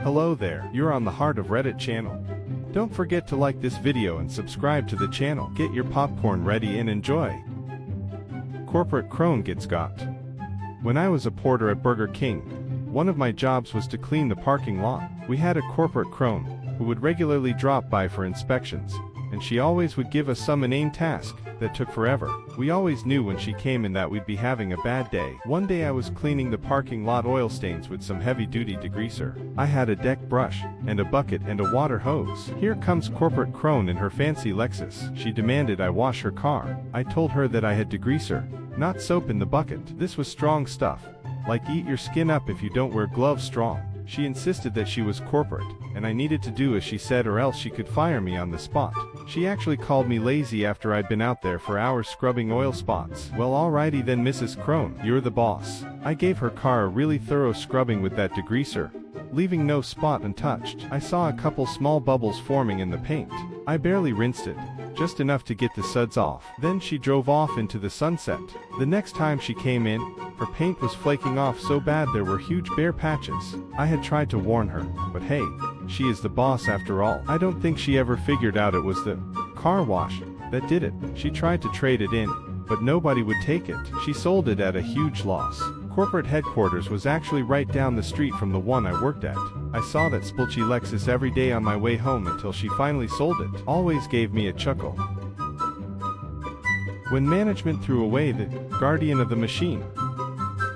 Hello there, you're on the Heart of Reddit channel. Don't forget to like this video and subscribe to the channel. Get your popcorn ready and enjoy. Corporate crone gets got. When I was a porter at Burger King, one of my jobs was to clean the parking lot. We had a corporate crone who would regularly drop by for inspections, and she always would give us some inane task that took forever. We always knew when she came in that we'd be having a bad day. One day I was cleaning the parking lot oil stains with some heavy-duty degreaser. I had a deck brush, and a bucket and a water hose. Here comes corporate crone in her fancy Lexus. She demanded I wash her car. I told her that I had degreaser, not soap in the bucket. This was strong stuff, like eat your skin up if you don't wear gloves strong. She insisted that she was corporate, and I needed to do as she said or else she could fire me on the spot. She actually called me lazy after I'd been out there for hours scrubbing oil spots. Well, alrighty then, Mrs. Crone, you're the boss. I gave her car a really thorough scrubbing with that degreaser, leaving no spot untouched. I saw a couple small bubbles forming in the paint. I barely rinsed it, just enough to get the suds off. Then she drove off into the sunset. The next time she came in, her paint was flaking off so bad there were huge bare patches. I had tried to warn her, but hey, she is the boss after all. I don't think she ever figured out it was the car wash that did it. She tried to trade it in, but nobody would take it. She sold it at a huge loss. Corporate headquarters was actually right down the street from the one I worked at. I saw that spulchy Lexus every day on my way home until she finally sold it. Always gave me a chuckle. When management threw away the Guardian of the Machine.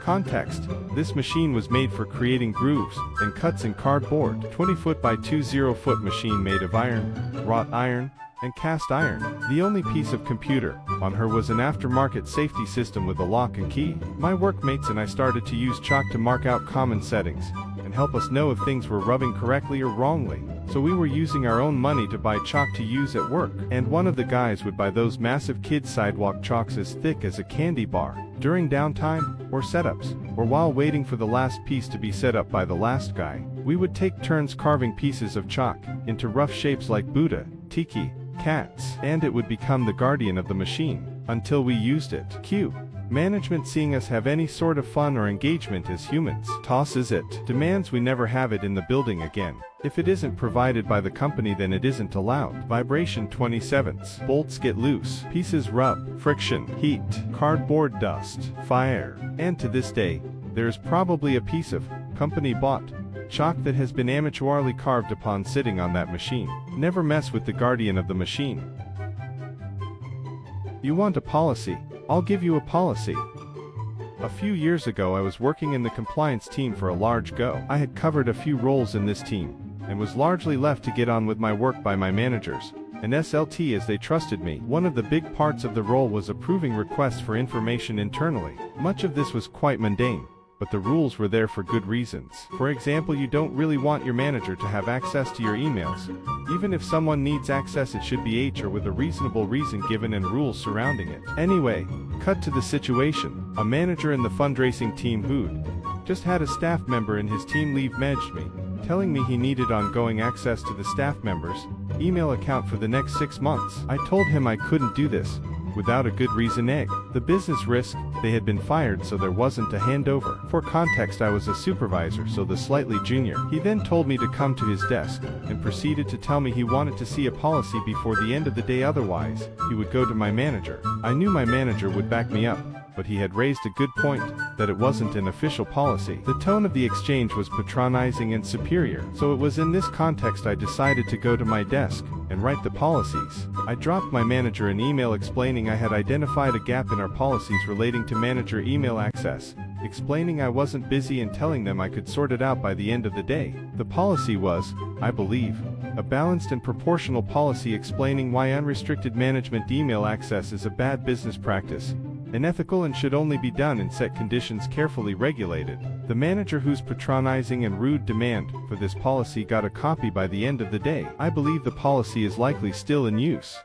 Context: this machine was made for creating grooves and cuts in cardboard. 20-foot by 20-foot machine made of iron, wrought iron, and cast iron. The only piece of computer on her was an aftermarket safety system with a lock and key. My workmates and I started to use chalk to mark out common settings and help us know if things were rubbing correctly or wrongly. So we were using our own money to buy chalk to use at work. And one of the guys would buy those massive kid sidewalk chalks as thick as a candy bar. During downtime, or setups, or while waiting for the last piece to be set up by the last guy, we would take turns carving pieces of chalk into rough shapes like Buddha, tiki, cats, and it would become the guardian of the machine, until we used it. Q. Management seeing us have any sort of fun or engagement as humans. Tosses it. Demands we never have it in the building again. If it isn't provided by the company then it isn't allowed. Vibration 27ths. Bolts get loose. Pieces rub. Friction. Heat. Cardboard dust. Fire. And to this day, there is probably a piece of company bought chalk that has been amateurly carved upon sitting on that machine. Never mess with the guardian of the machine. You want a policy? I'll give you a policy. A few years ago I was working in the compliance team for a large go. I had covered a few roles in this team, and was largely left to get on with my work by my managers, and SLT as they trusted me. One of the big parts of the role was approving requests for information internally. Much of this was quite mundane, but the rules were there for good reasons. For example, you don't really want your manager to have access to your emails. Even if someone needs access, it should be or with a reasonable reason given and rules surrounding it. Anyway, cut to the situation. A manager in the fundraising team who'd just had a staff member in his team leave messaged me, telling me he needed ongoing access to the staff member's email account for the next 6 months. I told him I couldn't do this without a good reason. The business risk, they had been fired so there wasn't a handover. For context, I was a supervisor, so the slightly junior. He then told me to come to his desk, and proceeded to tell me he wanted to see a policy before the end of the day, otherwise, he would go to my manager. I knew my manager would back me up, but he had raised a good point, that it wasn't an official policy. The tone of the exchange was patronizing and superior, so it was in this context I decided to go to my desk and write the policies. I dropped my manager an email explaining I had identified a gap in our policies relating to manager email access, explaining I wasn't busy and telling them I could sort it out by the end of the day. The policy was, I believe, a balanced and proportional policy explaining why unrestricted management email access is a bad business practice, unethical, and should only be done in set conditions carefully regulated. The manager whose patronizing and rude demand for this policy got a copy by the end of the day. I believe the policy is likely still in use.